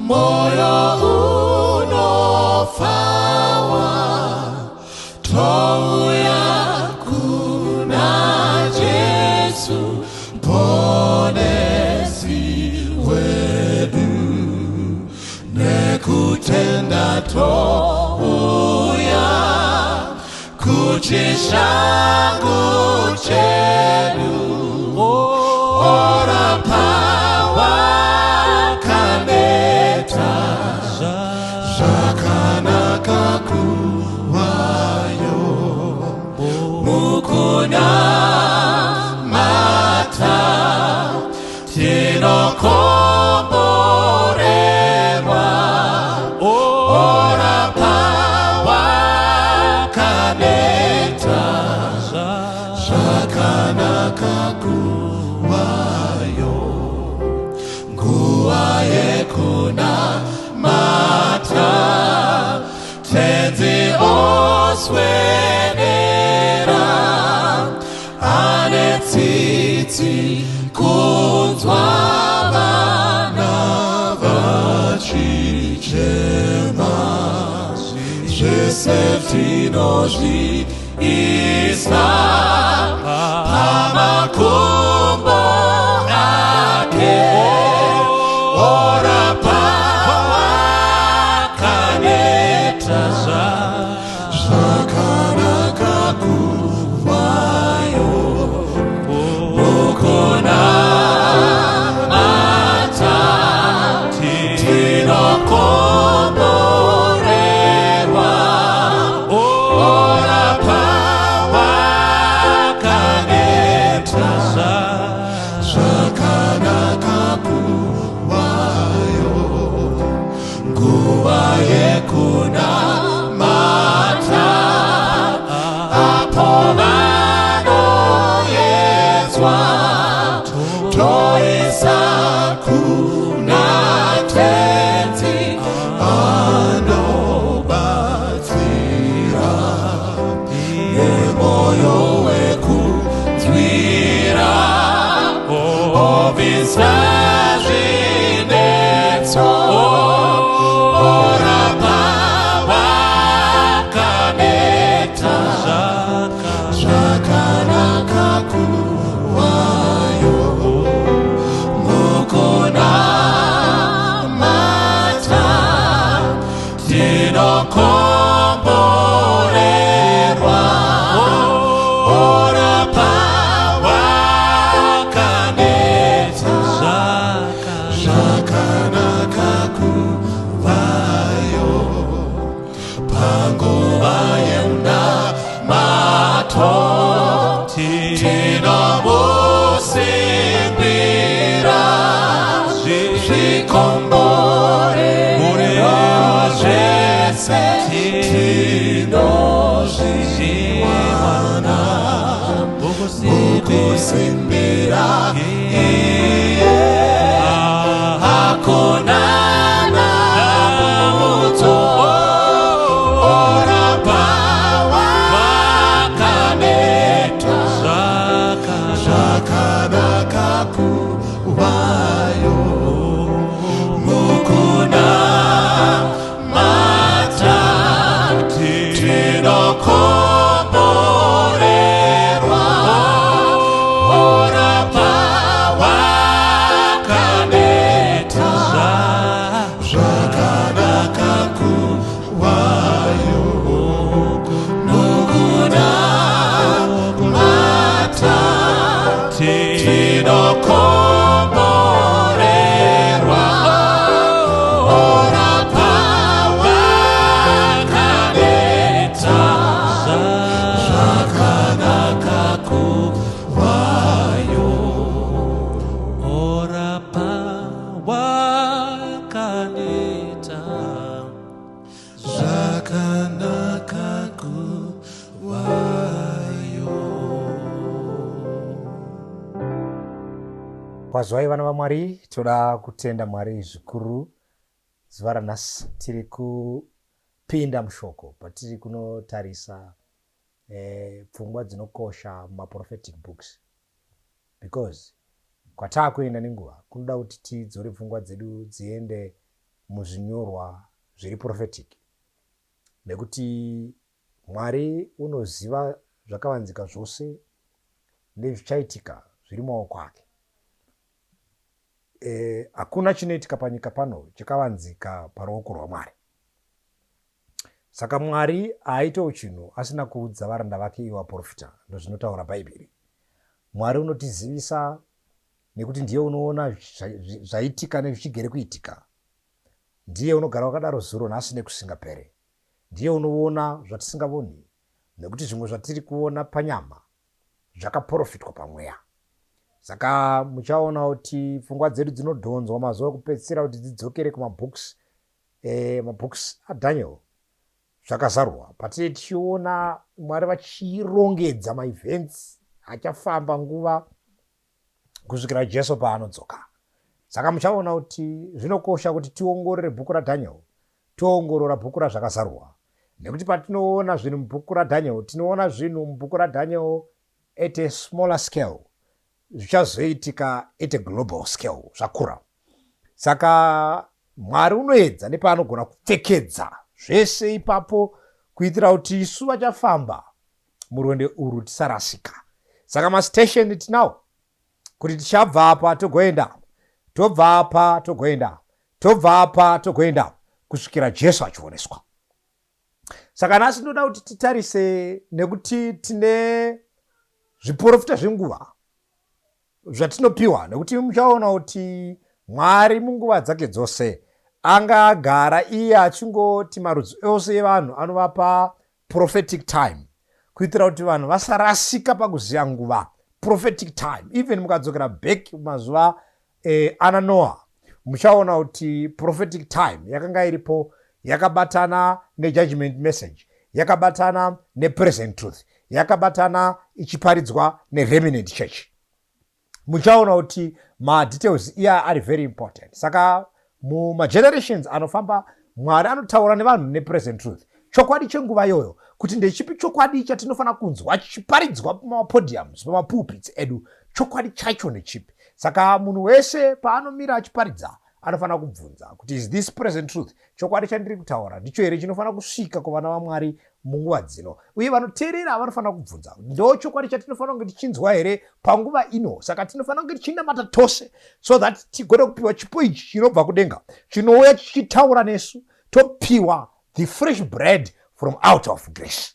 moyo unofawa touya kuna Jesu mponesi wedu nekutenda touya kuchishangu chedu ora pawa kaneta shakanaka kuwayo mukuna mata tinokomborerwa ora pawa kaneta shakanaka kuwayo nguwa yekuna mata tenzi oswedera anetsitsi kunzwa vana vachichema zvese tinozviisa pamakumbo ake ora pawa kaneta zvakanaka kuvayo mukuna mata tinokomborerwa ora pawa kaneta zvakanaka kuvayo nguva yekuna mata apo vanoyedzwa toisa kuna tenzi anobatsira nemoyo wekunzwira obvisa zvinetso ora pawa kaneta zvakanaka kuvayo mukuna mata tinokomborerwa ora pawa kaneta zvakanaka kuvayo panguva yenamato tinomusimbira zvikomborerwa zvese tinozviwana mukusimbira iye hakuna namuto ora pawa kaneta zvakanaka kuvayo mukuna mata tinokomborerwa ora pawa kaneta zvakanaka kuvayo mukuna mata tinokomborerwa ora pawa kaneta zvakanaka kuvayo ora pawa kaneta zvakanaka kuvayo. Kwazwai vana vaMwari, toda kutenda Mwari zvikuru zuva ranhasi tiri kupinda mushoko patiri kunotarisa pfungwa dzinokosha mumaprophetic books, because kwataakuenda nenguva kunoda kuti tidzore pfungwa dzedu dziende muzvinyorwa zviri prophetic, nekuti Mwari unoziva zvakavanzika zvose nezvichaitika zviri maoko ake. Hakuna chinoitika panyika pano chakavanzika paruoko rwaMwari. Saka Mwari haaitewo chinhu asina kuudza varanda vake ivo vaprofita, ndozvinotaura Bhaibheri. Mwari unotizivisa nekuti ndiye unoona zvaitika nezvichigere kuitika. Ndiye unogara wakadaro zuro nhasi nekusingapere. Ndiye unoona zvatisingavoni, nekuti zvimwe zvatiri kuona panyama zvakaprofitwa pamweya. Saka muchaona kuti pfungwa dzedu dzinodhonzwa mazuva kupedzisira kuti dzidzokere kumabooks aDaniel zvakazarwa. Patiri tichiona Mwari vachirongedza maevents achafamba nguva kusvikira Jesu paanodzoka. Saka muchaona kuti zvinokosha kuti tiongorore bhuku raDaniel, toongorora bhuku razvakazarwa. Nekuti patinoona zvinhu mubhuku raDaniel, tinoona zvinhu mubhuku raDaniel at a smaller scale, zvichazoitika at a global scale, zvakura. Saka Mwari unoedza nepaanogona kupfekedza zvese ipapo kuitira kuti isu vachafamba murwendo urwu tisarasika. Saka mastation tinawo kuti tichabva apa togoenda, tobva apa togoenda, tobva apa togoenda kusvikira Jesu achioneswa. Saka nhasi ndoda kuti titarise, nekuti tine zviporofita zvenguva zvatinopiwa, nekuti muchaona kuti Mwari munguva dzake dzose anga agara iye achingoti marudzi ose evanhu anovapa prophetic time, kuitira kuti vanhu vasarasika pakuziva nguva. Prophetic time, even mukadzokera back mazuva ana Noah, muchaona kuti prophetic time yakanga iripo, yakabatana nejudgment message, yakabatana nepresent truth, yakabatana ichiparidzwa neremnant church. Muchaona kuti madetails iya ari very important. Saka mumagenerations anofamba, Mwari anotaura nevanhu nepresent truth, chokwadi chenguva iyoyo, kuti ndechipi chokwadi chatinofanira kunzwa chichiparidzwa pamapodiums, pamapulpits edu, chokwadi chacho ndechipi. Saka munhu wese paanomira achiparidza anofanira kubvunza kuti is this present truth, chokwadi chandiri kutaura ndicho here chinofanira kusvika kuvana vaMwari munguva dzino. Uye vanoteerera vanofanira kubvunza, ndo chokwadi chatinofanira kunge tichinzwa here panguva ino. Saka tinofanira kunge tichinamata tose, so that tigone kupiwa chipo ichi chinobva kudenga, chinouya chichitaura nesu, topiwa the fresh bread from out of grace.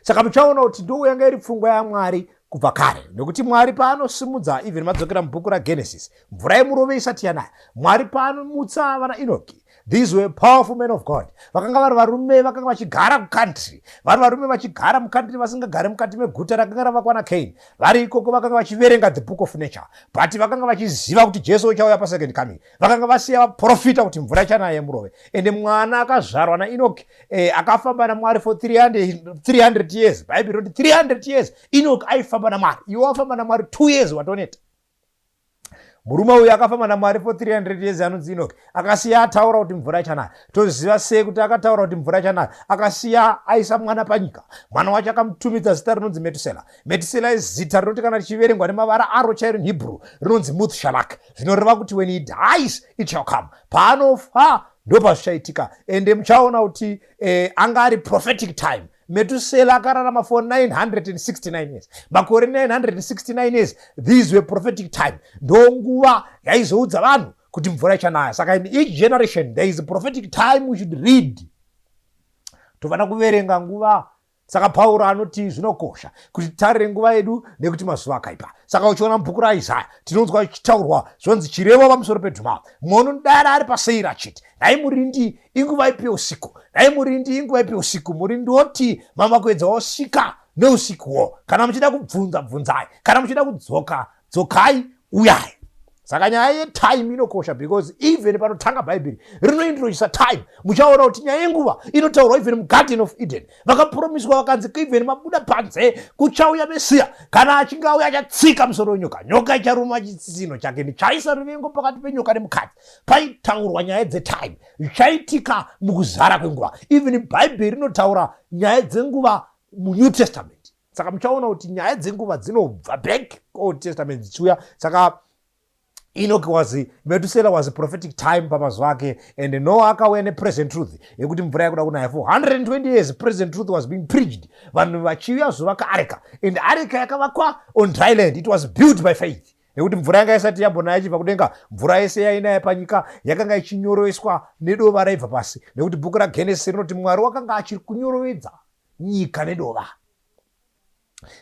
Saka muchaona kuti ndo yanga iri pfungwa yaMwari kubva kare, nekuti Mwari paanosimudza, even madzokera mubhuku raGenesis, mvura yemurove isati yanaya, Mwari paanomutsa vana Enoki, these were powerful men of God. Vakanga vari varume vakanga vachigara mukantri, vari varume vachigara mukantri vasingagare mukati meguta rakanga ravakwa naCain. Vari ikoko vakanga vachiverenga the book of nature, but vakanga vachiziva kuti Jesu uchauya pasecond coming. Vakanga vasiya vaprofita kuti mvura ichanaya yemurove. Ende mwana akazvarwa naEnoki akafamba naMwari for 300 years. Bible roti 300 years Enoki aifamba naMwari. Iwe wafamba naMwari 2 years watoneta. Murume uyu akafamba naMwari for 300 years anonzi Enoki, akasiya ataura kuti mvura ichanaya. Toziva sei kuti akataura kuti mvura ichanaya? Akasiya aisa mwana panyika. Mwana wacho akamutumidza zita rinonzi Metusela. Metusela izita rinoti kana richiverengwa nemavara aro chairo Hebrew rinonzi Muthshalak. Zvinoreva kuti when he dies it shall come. Paanofa ndo pazvichaitika. Ende muchaona kuti anga ari prophetic time. Metusela akararama for 969 years. Makore 969 years, these were prophetic time. Ndo nguva yaizoudza vanhu kuti mvura ichanaya. Saka in each generation there is a prophetic time we should read. Tofana kuverenga nguva. Saka Pauro anoti zvinokosha kuti titarire nguva yedu nekuti mazuva akaipa. Saka uchiona mubhuku raIsaya tinonzwa ichitaurwa zvonzi chirevo pamusoro pedhuma. Munodara ari paseira achiti, dai murindi inguva ipi usiku, dai murindi inguva ipi usiku, murindi woti mamakwedza osvika neusikuwo. Kana muchida kubvunza bvunzai, kana muchida kudzoka dzokai uyai. Saka nyaya yetime inokosha, because even panotanga Bhaibheri rinointroduce time. Muchaona kuti nyaya yenguva inotaurwa even muGarden of Eden. Vakapromiswa vakanzi even mabuda panze kuchauya Mesiya. Kana achinge auya achatsika musoro wenyoka, nyoka icharuma chitsitsinho chake ndichaisa rivengo pakati penyoka nemukadzi. Paitaurwa nyaya dzetime, zvichaitika mukuzara kwenguva. Even Bhaibheri rinotaura nyaya dzenguva muNew Testament. Saka muchaona kuti nyaya dzenguva dzinobva back kuOld Testament dzichiuya. Saka Enoch Methuselah was a prophetic time pamazuva ake, and Noah akauya nepresent truth yekuti mvura yakuda kunaya. For 120 years present truth was being preached, vanhu vachiuya kuzovaka areka, and areka yakavakwa on dry land. It was built by faith. Nekuti mvura yanga isati yambonaya ichibva kudenga, mvura yese yainaya panyika yakanga ichinyoroveswa nedova raibva pasi. Nekuti bhuku raGenesis rinoti Mwari wakanga achiri kunyorovedza nyika nedova.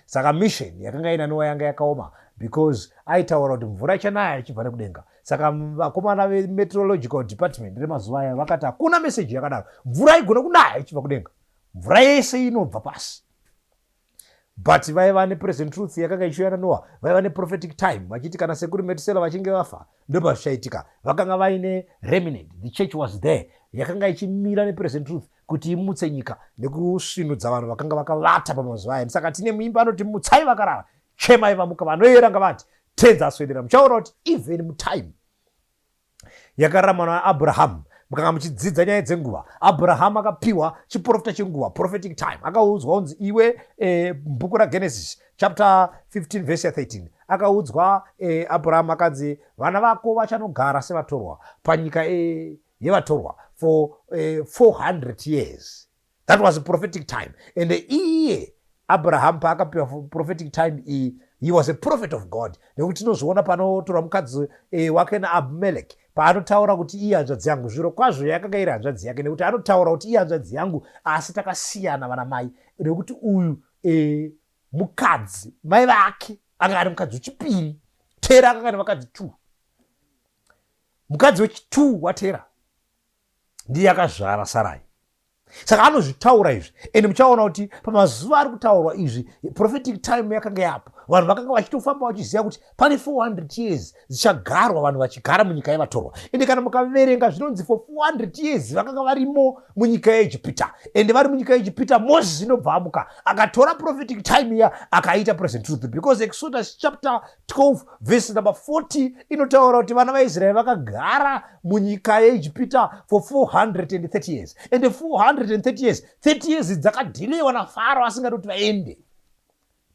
Saka mission yakanga ina Noah yanga yakaoma, because aitaura kuti mvura ichanaya ichibva nekudenga. Saka vakomana vemeteorological department remazuva aya vakati hakuna meseji yakadaro, mvura igona kunaya ichibva kudenga, mvura yese inobva pasi. But vaiva nepresent truth yakanga ichiuya naNoah, vaiva neprophetic time vachiti kana sekuru Methuselah vachinge vafa ndobva zvichaitika. Vakanga vaine remnant, the church was there, yakanga ichimira nepresent truth kuti imutse nyika nekusvinudza vanhu vakanga vakavata pamazuva aya. Saka tine muimba anoti mutsai vakarara, chemai vamuka. Vanoera ngavati tenzi aswedera. Muchaona kuti even mutime yakararama naAbraham, mukanga muchidzidza nyaya dzenguva, Abraham akapiwa chiprofita chenguva, prophetic time. Akaudzwa kunzi iwe bhuku raGenesis chapter 15 verse 13 akaudzwa Abraham akanzi vana vako vachanogara sevatorwa panyika yevatorwa for 400 years. That was a prophetic time. And iye Abraham paakapiwa prophetic time he was a prophet of God. Nekuti tinozviona panotorwa mukadzi wake naAbimeleki paanotaura kuti iye hanzvadzi yangu. Zviro kwazvo yakanga iri hanzvadzi yake, nekuti anotaura kuti iye hanzvadzi yangu asi takasiyana vana mai, nekuti uyu mukadzi mai vake anga ari mukadzi wechipiri, Tera akanga ari vakadzi 2. Mukadzi wechi2 waTera ndiye akazvara Sarai. Saka anozvitaura izvi, ende muchaona kuti pamazuva ari kutaurwa izvi prophetic time yakanga yapo. Vanhu vakanga vachitofamba vachiziva kuti pane 400 years zichagarwa vanhu vachigara munyika yevatorwa. Ende kana mukaverenga zvinonzi for 400 years vakanga varimo munyika yeIjipita. Ende vari munyika yeIjipita Moses inobva amuka akatora prophetic time iya akaita present truth, because Exodus chapter 12 verse number 40 inotaura kuti vana vaIsraeri vakagara munyika yeIjipita for 430 years. Ende 430 years, 30 years dzakadhilewa naFaro asingati kuti vaende.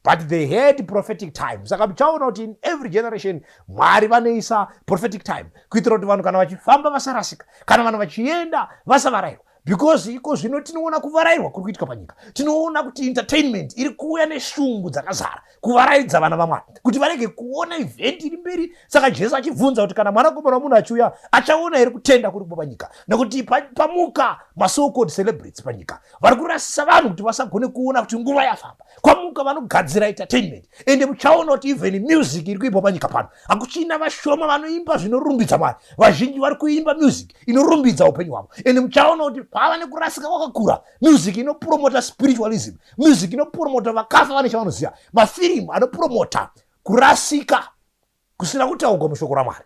But they had prophetic time. Saka muchaona kuti in every generation Mwari vanoisa prophetic time kuitira kuti vanhu kana vachifamba vasarasika, kana vanhu vachienda vasavarairwa. Because iko zvino tinoona kuvarairwa kuri kuitika panyika. Tinoona kuti entertainment iri kuuya neshungu dzakazara kuvaraidza vana vaMwari kuti varege kuona event iri mberi. Saka Jesu achibvunza kuti kana mwanakomana womunhu achiuya achaona here kutenda kuri panyika, nekuti pamuka so called celebrities panyika vari kurasisa vanhu kuti vasagone kuona kuti nguva yafamba. Kwamuka vanogadzira entertainment, ende muchaona kuti even music iri kuibva panyika pano hakuchina vashoma vanoimba zvinorumbidza Mwari, vazhinji vari kuimba music inorumbidza upenyu hwavo. Ende muchaona kuti pava nekurasika kwakakura, music inopromota spiritualism, music inopromota vakafa vane chavanoziva, mafirimu anopromota kurasika kusina kutaurwa mushoko raMwari.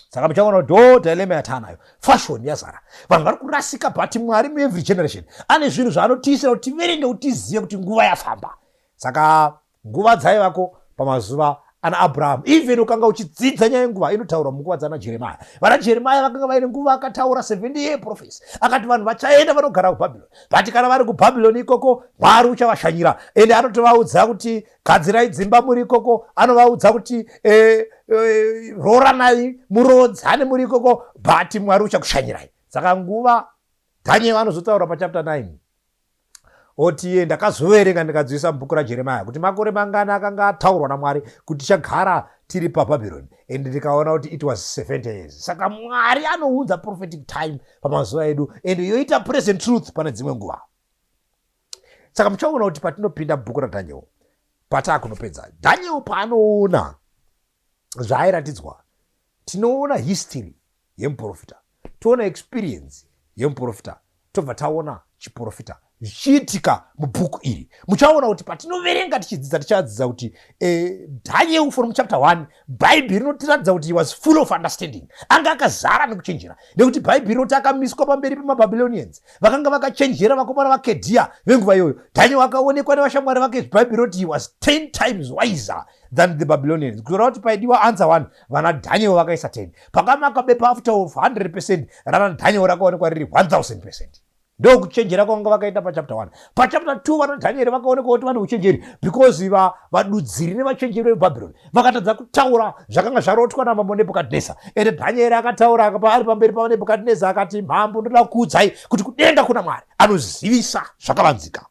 Saka muchaona kuti dilemma yatanayo, fashion yazara, vanhu vari kurasika. But Mwari muevery generation ane zvinhu zvaanotiisira kuti tiverenge kuti tizive kuti nguva yafamba. Saka nguva dzaivako pamazuva ana Abraham. Even ukanga uchidzidza nyaya yenguva inotaurwa munguva dzana Jeremiah. Vana Jeremiah vakanga vaine nguva akataura 70 year prophecy, akati vanhu vachaenda vanogara kuBhabhironi, but kana vari kuBhabhironi ikoko Mwari uchavashanyira. Ende anotovaudza kuti gadzirai dzimba muri ikoko, anovaudza kuti roranai murodzane muri ikoko, but Mwari uchakushanyirai. Saka nguva Daniel anozotaura pachapter 9 oti ndakazoverenga ndikadzivisa mubhuku raJeremiah kuti makore mangana akanga ataurwa naMwari kuti tichagara tiri paBhabhironi, and ndikaona kuti it was 70 years. Saka Mwari anounza prophetic time pamazuva edu, and yoita present truth pane dzimwe nguva. Saka muchaona kuti patinopinda mubhuku raDaniel pataakunopedza, Daniel paanoona zvaairatidzwa, tinoona history yemuprofita, toona experience yemuprofita, tobva taona chiprofita zvichiitika mubhuku iri. Muchaona kuti patinoverenga tichadzidza kuti Daniel from chapter 1 Bhaibheri rinotiratidza kuti he was full of understanding, anga akazara nekuchenjera, nekuti Bhaibheri rinoti akamiswa pamberi pemaBhabhilonians vakanga vakachenjera vakomana vaKedhia venguva iyoyo. Daniel akaonekwa nevashamwari vake. Bhaibheri rinoti he was 10 times wiser than the Babylonians. Kutaura kuti paidiwa answer 1 vana Daniel vakaisa 10, pakama akabepa after of 100%, rana Daniel rakaonekwa riri 1000%. ndokuchenjera kwanga vakaita pachapter 1. Pachapter 2 vana Dhanieri vakaoneka kuti vane uchenjeri because vadudziri nevachenjeri vebhabhironi vakatadza kutaura zvakanga zvarotwa namambo Nebhukadhineza. Ende Dhanieri akataura ari pamberi paNebhukadhineza akati, mambo, ndoda kukuudzai kuti kudenga kuna Mwari anozivisa zvakavanzika.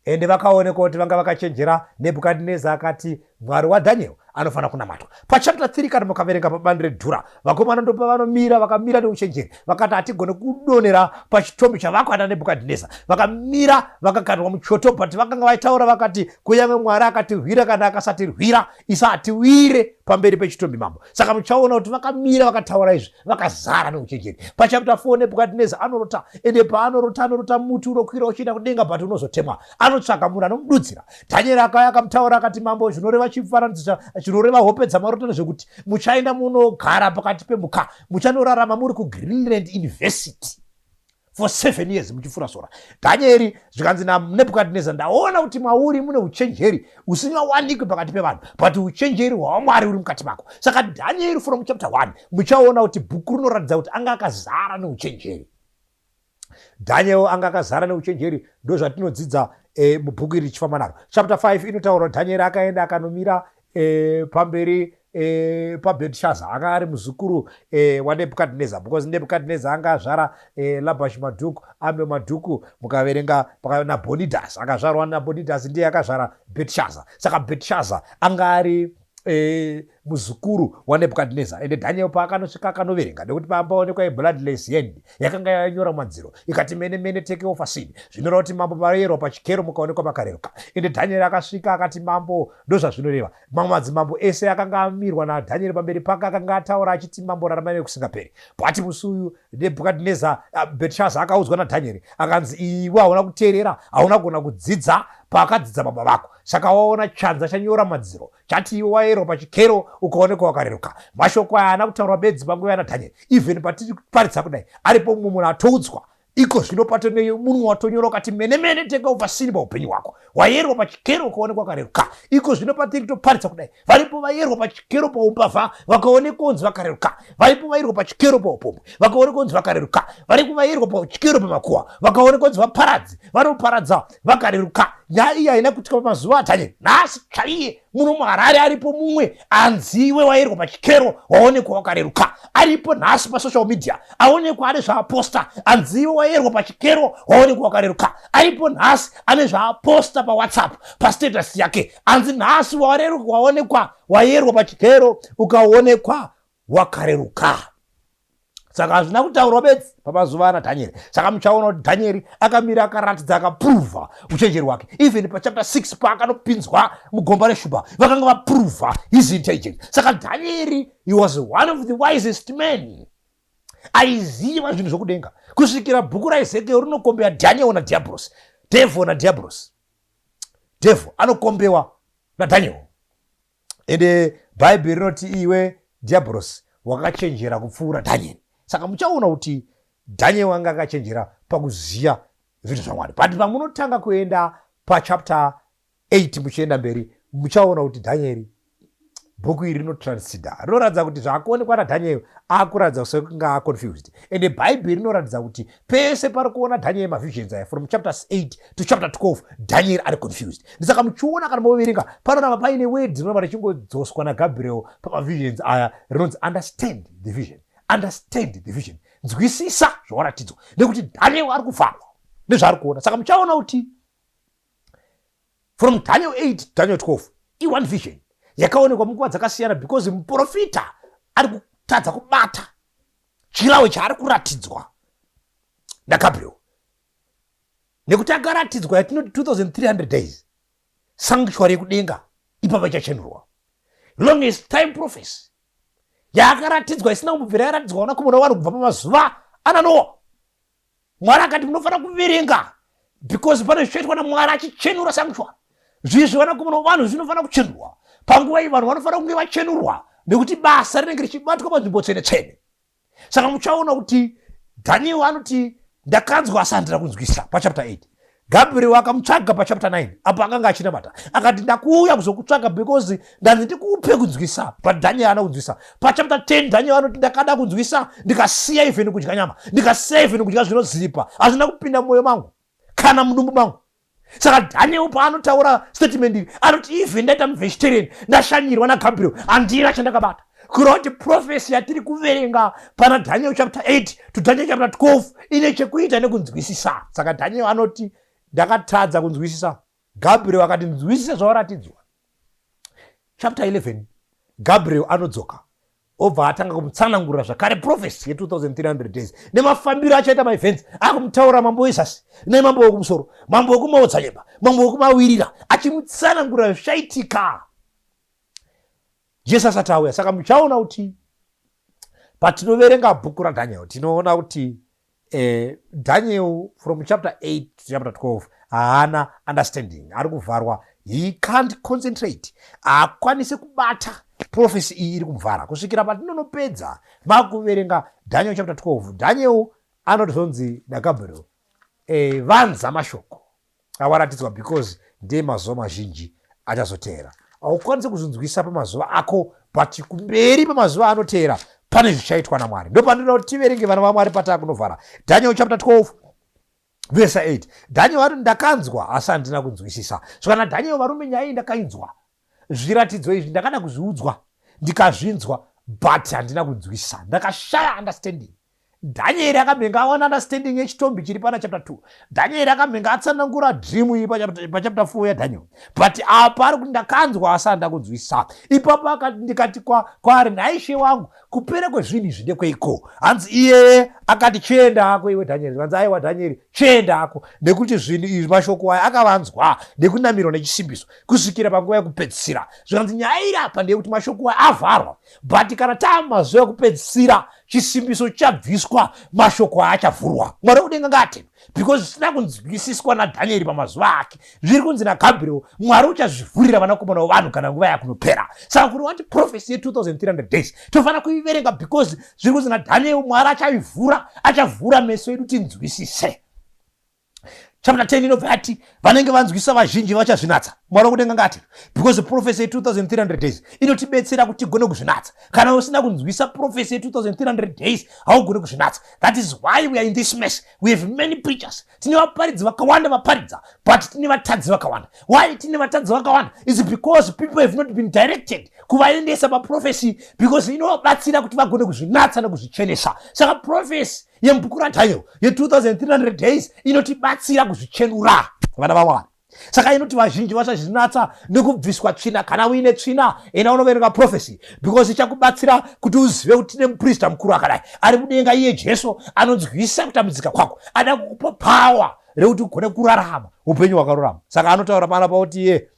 Ende vakaoneka kuti vanga vakachenjera. Nebhukadhineza akati, Mwari waDhanieri anofanira kunamatwa. Pachapter 3 kana mukaverenga pabandi redhura, vakomana ndo pavanomira, vakamira neuchenjeri, vakati hatigone kudonera pachitombi chavakwana Nebhukadhineza. Vakamira vakakanwa muchoto, but vakanga vaitaura vakati, kunyange Mwari akatirwira kana akasatirwira, isa hatiwire pamberi pechitombi mambo. Saka muchaona kuti vakamira vakataura izvi, vakazara neuchenjeri. Pachapter 4 Nebhukadhineza anorota, ende paanorota muti unokwira uchienda kudenga but unozotemwa. Anotsvaka munhu anomududzira. Dhanieri akauya akamutaura akati, mambo, zvinoreva chifananidzo zvinoreva hope dzamaroto nezvekuti muchaenda munogara pakati pemhuka, muchanorarama muri kuGreenland University for 7 years muchifura sora. Dhanieri zvikanzi naNebhukadhineza, ndaona kuti mauri mune uchenjeri usingawanikwe pakati pevanhu, but uchenjeri hwaMwari uri mukati mako. Saka Dhanieri from chapter 1 muchaona kuti bhuku rinoratidza kuti anga akazara neuchenjeri. Dhanieri anga akazara neuchenjeri, ndozvatinodzidza mubhuku iri richifamba naro. Chapter 5 inotaura kuti Dhanieri akaenda akanomira pamberi paBhetishaza, anga ari muzukuru waNebhukadhineza, because Nebhukadhineza anga azvara Labhashi Madhuku, Ame Madhuku, mukaverenga naBhonidhasi, akazvarwa naBhonidhasi ndiye akazvara Bhetishaza. Saka Bhetishaza anga ari muzukuru waNebhukadhineza. Ende Dhanieri paakanosvika akanoverenga, nekuti pambaonekwa bloodless hand yakanga yanyora madziro ikati mene take off sin, zvinoreva kuti mambo mayerwa pachikero mukaonekwa makareruka. Ende Dhanieri akasvika akati, mambo, ndozvazvinoreva. Mamwe madzimambo ese akanga amirwa naDhanieri pamberi pake akanga ataura achiti, mambo, rarama nekusingaperi. But musi uyu Nebhukadhineza, Bhetishaza akaudzwa naDhanieri akanzi, iwe hauna kuteerera, hauna kugona kudzidza paakadzidza baba vako. Saka waona chanza chanyora madziro chati iwe wayerwa pachikero ukaonekwa wakareruka. Mashoko aya haana kutaurwa bedzi panguva yaNathanieri. Even patiri kuparidza kudai, aripo mumwe munhu atoudzwa iko zvino patone munhu watonyora ukati mene take over sin paupenyu hwako, wayerwa pachikero ukaonekwa wakareruka. Iko zvino patiri kutoparidza kudai, varipo vayerwa pachikero paumbavha vakaonekwa kunzi vakareruka, varipo vayerwa pachikero paupombo vakaonekwa kunzi vakareruka, varipo vayerwa pachikero pamakuhwa vakaonekwa kunzi vaparadzi vanoparadza vakareruka. Nyaya iyi haina kuitika pamazuva aDhanieri. Nhasi chaiye munhu muHarare aripo mumwe anziwe wayerwa pachikero waonekwa wakareruka. Aripo nhasi pasocial media aonekwa ane zvaaposta, anziwe wayerwa pachikero waonekwa wakareruka. Aripo nhasi ane zvaaposta paWhatsApp pastatus yake, anzi nhasi waonekwa wayerwa pachikero ukaonekwa wakareruka. Saka hazvina kutaurwa bedzi pamazuva aNathanieri. Saka muchaona kuti Dhanieri akamira akaratidza akapuruvha uchenjeri hwake. Even pachapter 6 paakanopinzwa mugomba reshubha vakanga vapuruvha his intelligence. Saka Dhanieri, he was one of the wisest men. Aiziva zvinhu zvokudenga kusvikira bhuku raEzekieri rinokombewa Dhanieri naDhiabhorosi. Devil naDhiabhorosi. Devil anokombewa naDhanieri. Ende Bhaibheri rinoti iwe Dhiabhorosi wakachenjera kupfuura Dhanieri. Saka muchaona kuti Dhanieri wanga akachenjera pakuziya zvinhu zvaMwari. But pamunotanga kuenda pachapter 8 muchienda mberi, muchaona kuti Dhanieri, bhuku iri rinotransida, rinoratidza kuti zvaakuonekwa naDhanieri akuratidza sekunga confused. Ende Bhaibheri rinoratidza kuti pese pari kuona Dhanieri mavisions aya from chapters 8 to chapter 12, Dhanieri ari confused. Ndisaka muchiona kana moverenga panoramba paine word rinova richingodzoswa naGabriel pamavisions aya rinonzi understand the vision. Understand the vision. Nzwisisa zvawaratidzwa. Nekuti Dhanieri ari kufamba nezvaari kuona. Saka muchaona kuti from Daniel 8 to Daniel 12 one vision yakaonekwa munguva dzakasiyana, because muprofita ari kutadza kubata chirahwe chaari kuratidzwa naGabriel. Nekuti akaratidzwa yatinoti 2300 days sanctuary yekudenga ipapa chachenurwa, longest time prophecy yakaratidzwa isina kumbobvira yaratidzwa wanakomana wanhu kubva pamazuva aNoa. Mwari akati munofanira kuverenga because pane zvichaitwa naMwari achichenura sanctuary. Zvizvi vanakomana vanhu zvinofanira kuchenurwa panguva iyi. Vanhu vanofanira kunge vachenurwa nekuti basa rinenge richibatwa panzvimbo tsvene-tsvene. Saka muchaona kuti Dhanieri anoti ndakanzwa asi handina kunzwisisa pachapter 8. Gabriel akamutsvaga pachapter 9 apa akanga achinamata akati ndakuuya kuzokutsvaga because ndanzi ndikupe kunzwisa, but Daniel ana kunzwisa. Pachapter 10 Daniel anoti ndakada kunzwisa ndikasiya even kudya nyama, ndikasiya even kudya zvinozipa, hazvina kupinda mwoyo mangu kana mudumbu mangu. Saka Daniel paanotaura statement iyi anoti even ndaita muvegetarian ndashanyirwa naGabriel handina chandakabata. Kureva kuti prophecy yatiri kuverenga pana Daniel chapter 8 to Daniel chapter 12 ine chekuita nekunzwisisa. Saka Daniel anoti ndakatadza kunzwisisa. Gabriel akati nzwisisa zvawaratidzwa. Chapter 11 Gabriel anodzoka obva atanga kumutsanangurira zvakare prophecy ye2300 days nemafambiro achaita maevents akumutaura mambo wezasi nemambo wekumusoro, mambo wekumaodzanyemba, mambo wekumawirira, achimutsanangurira zvichaitika Jesu asati auya. Saka muchaona kuti patinoverenga bhuku raDaniel tinoona kuti Daniel from chapter 8 to chapter 12 haana understanding, ari kuvharwa, he can't concentrate, haakwanisi kubata prophecy iyi iri kumuvhara kusvikira patinonopedza vakuverenga Daniel chapter 12. Daniel anotozonzi naGabriel vanza mashoko awaratidzwa because ndiye mazuva mazhinji achazoteera. Haukwanisi kuzvinzwisa pamazuva ako, but kumberi pamazuva anoteera pane zvichaitwa naMwari. Ndo pandinoda kuti tiverenge vana vaMwari pataakunovhara Daniel chapter 12 verse 8. Daniel ati ndakanzwa asi handina kunzwisisa. So kana Daniel varume nyaya iyi ndakainzwa, zviratidzo izvi ndakada kuzviudzwa ndikazvinzwa, but handina kunzwisisa, ndakashaya understanding. Daniel akamhenga awana understanding yechitombi chiri pana chapter 2. Daniel akamhenga atsanangura dream iyi pachapter 4 yaDaniel, but apa ari kuti ndakanzwa asi handina kunzwisisa. Ipapo ndikati kwaari naishe wangu kupera kwezvinhu izvi ndekweiko. Hanzi iye akati chienda ako iwe Daniel, vanzi aiwa Daniel chienda ako, nekuti zvinhu izvi mashoko aya akavanzwa nekunamirwa nechisimbiso kusvikira panguva yekupedzisira. Zvanzi nyaya iri apa ndeyekuti mashoko aya avharwa, but kana taamazuva ekupedzisira chisimbiso chabviswa, mashoko aya achavhurwa. Mwari kudenga ngati because zvisina kunzwisiswa naDaniel pamazuva ake, zviri kunzi naGabriel, Mwari uchazvivhurira vanakomana vavanhu kana nguva yakunopera. Saka kuti wati prophecy ye2300 days tofanira kuiverenga because zviri kunzi naDaniel, Mwari achaivhura, achavhura meso edu tinzwisise. Chapter 10 inobva yati vanenge vanzwisa vazhinji vachazvinatsa. Mwari kudenga ngati because prophecy ye2300 days inotibetsera kuti tigone kuzvinatsa. Kana usina kunzwisa prophecy ye2300 days haugone kuzvinatsa. That is why we are in this mess. We have many preachers. Tine vaparidzi vakawanda vaparidza, but tine vatadzi vakawanda. Why tine vatadzi vakawanda? It's because people have not been directed kuvaendesa paprophecy because inovabatsira kuti vagone kuzvinatsa nekuzvichenesa. Saka prophecy yemubhuku raDaniel ye2300 days inotibatsira kuzvichenura vana vaMwari. Saka inoti vazhinji vachazvinatsa nekubviswa tsvina. Kana uine tsvina ena unoverenga prophecy because ichakubatsira kuti uzive kuti tine muprista mukuru akadai ari mudenga, iye Jesu anonzwisa kutambudzika kwako, ada kukupa power rekuti ugone kurarama upenyu hwakarurama. Saka anotaura pana pauti iye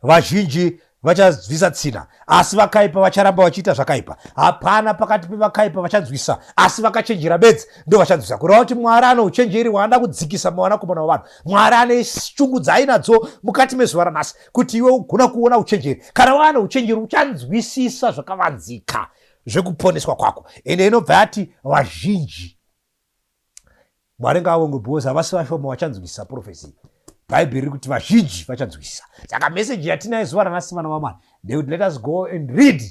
vazhinji vachazvisa tsina asi vakaipa vacharamba vachiita zvakaipa. Hapana pakati pevakaipa vachanzwisa asi vakachenjera bedzi ndo vachanzwisa. Kureva kuti Mwari ano uchenjeri hwaanda kudzikisa muvanakomana vavanhu. Mwari ane shungu dzaainadzo mukati mezuva ranhasi kuti iwe ugona kuona uchenjeri. Kana wana uchenjeri uchanzwisisa zvakavanzika zvekuponeswa kwako. Ende inobva yati vazhinji, Mwari ngaavongwe because havasi vashoma vachanzwisisa prophecy. Bhaibheri riri kuti vazhinji vachanzwisisa. Saka meseji yatinayo zuva ranhasi vana vaMwari ndekuti let us go and read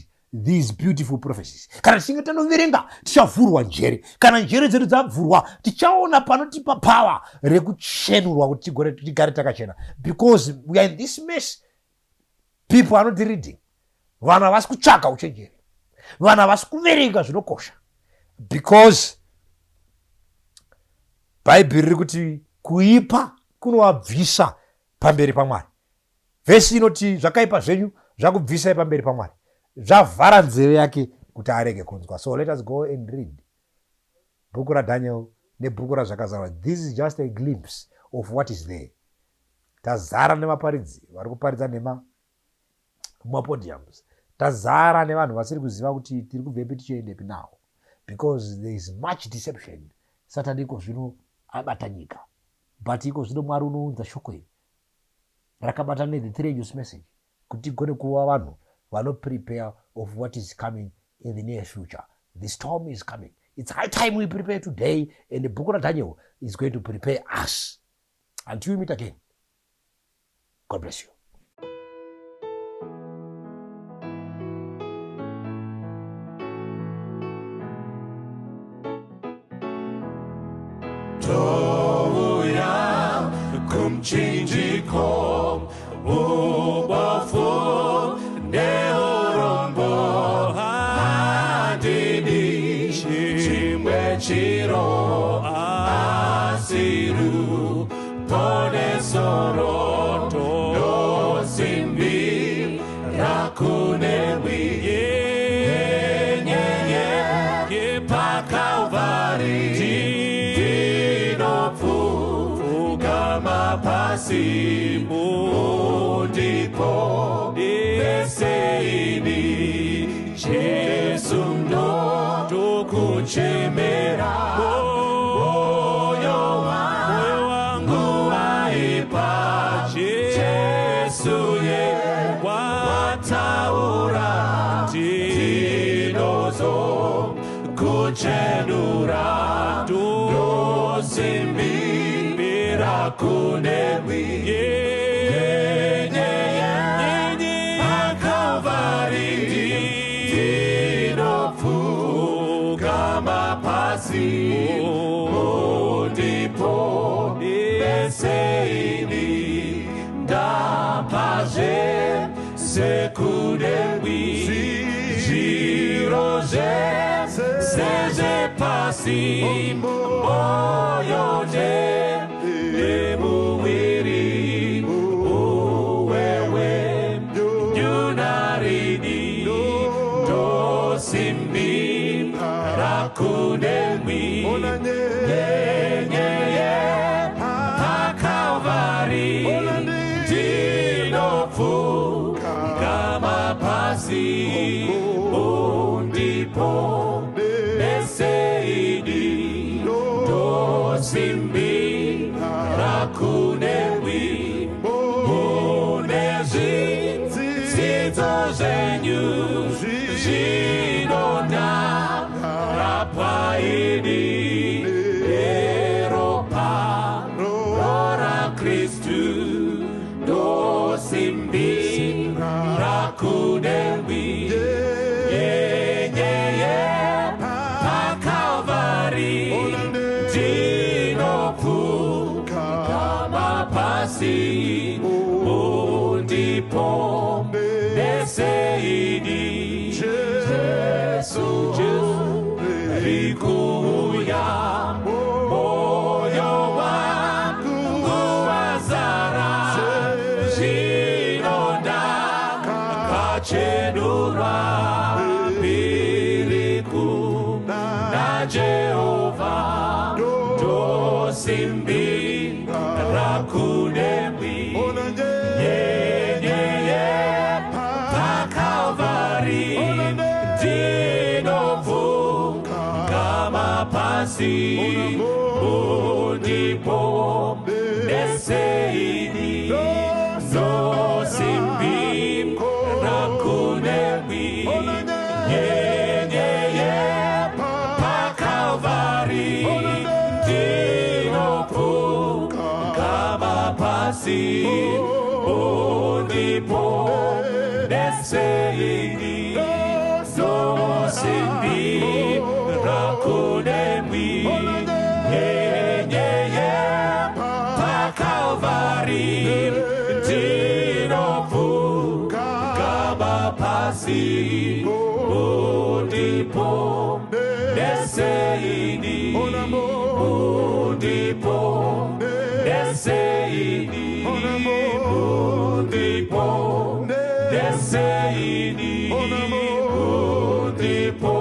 these beautiful prophecies. Kana tichinge tanoverenga tichavhurwa njere. Kana njere dzedu dzavhurwa tichaona panotipa power rekuchenurwa kuti tigone tigare takachena because we are in this mess. People are not reading. Vanhu havasi kutsvaka uchenjeri, vanhu havasi kuverenga zvinokosha because Bhaibheri riri kuti kuipa kunovabvisa pamberi paMwari. Vhesi inoti zvakaipa zvenyu zvakubvisai pamberi paMwari, zvavhara nzeve yake kuti arege kunzwa. So let us go and read bhuku raDaniel nebhuku razvakazarwa. This is just a glimpse of what is there. Tazara nevaparidzi vari kuparidza nemapodiums, tazara nevanhu vasiri kuziva kuti tiri kubvepi tichiendepi now because there is much deception. Satani iko zvino abata nyika, but iko zvino Mwari unounza shoko iri rakabata the three news message kuti igone kuva vanhu vanoprepare of what is coming in the near future. The storm is coming. It's high time we prepare today, and the book of Daniel is going to prepare us. Until we meet again, God bless you. Toya kumchinji kom ubofu neorombo hadini chimwe chiro asiru pone soroto no simbi rakunewi ye pa Calvary Pasi mudipo beseini Jesu ndo tukuchemera moyo wangu waipa Jesu ye wataura tinozo kuchenura dosimbi Kunewi Calvary dinofu kama pasi ndipo beseini da paje sekunewi jiroje seje pasi moyo je Emuwiri uwewe yunarini dosimbi rakunewi Yeye pa Calvary dinofu kama pasi ndipo beseini dosimbi Rakunewi Munezi Zito zenyu Zinona Rapaini Eropa Rora Christu Dosimbi Rakunewi Pa Calvary Pasi ndipo beseini Jesu rikuya moyo wangu wazara zinonda kachenurwa biriku na Jehova dosimbi Rakunewi pa Calvary dinofu kama pasi ndipo beseini dosimbi Rakunewi pa Calvary dinofu Pasi ndipo beseini dosimbi rakunewi pa Calvary dinofu kama pasi ndipo beseini ndipo beseini ndipo beseini ndipo